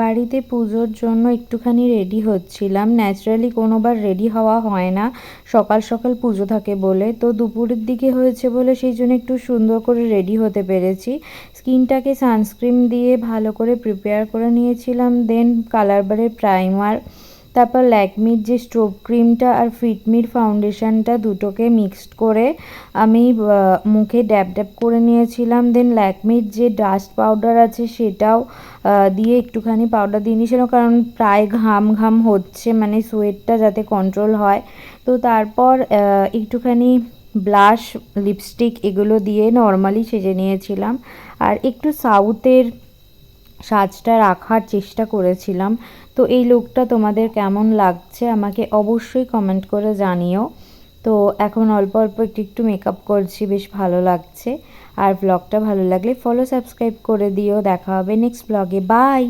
বাড়িতে পুজোর জন্য একটুখানি রেডি হচ্ছিলাম। ন্যাচারালি কোনোবার রেডি হওয়া হয় না, সকাল সকাল পুজো থাকে বলে। তো দুপুরের দিকে হয়েছে বলে সেই জন্য একটু সুন্দর করে রেডি হতে পেরেছি। স্কিনটাকে সানস্ক্রিন দিয়ে ভালো করে প্রিপেয়ার করে নিয়েছিলাম, দেন কালার বারের প্রাইমার, তারপর ল্যাকমির যে স্ট্রোব ক্রিমটা আর ফিটমির ফাউন্ডেশনটা দুটোকে মিক্সড করে আমি মুখে ড্যাব ড্যাব করে নিয়েছিলাম। দেন ল্যাকমির যে ডাস্ট পাউডার আছে সেটাও দিয়ে একটুখানি পাউডার দিয়ে নিয়েছিলাম, কারণ প্রায় ঘাম ঘাম হচ্ছে, মানে সোয়েটটা যাতে কন্ট্রোল হয়। তো তারপর একটুখানি ব্লাশ, লিপস্টিক এগুলো দিয়ে নর্মালি সেজে নিয়েছিলাম। আর একটু সাউথের সাজটা রাখার চেষ্টা করেছিলাম। তো এই লুকটা তোমাদের কেমন লাগছে আমাকে অবশ্যই কমেন্ট করে জানিও। তো এখন অল্প অল্প একটু একটু মেকআপ করছি, বেশ ভালো লাগছে। আর ব্লগটা ভালো লাগলে ফলো সাবস্ক্রাইব করে দিও। দেখা হবে নেক্সট ব্লগে, বাই।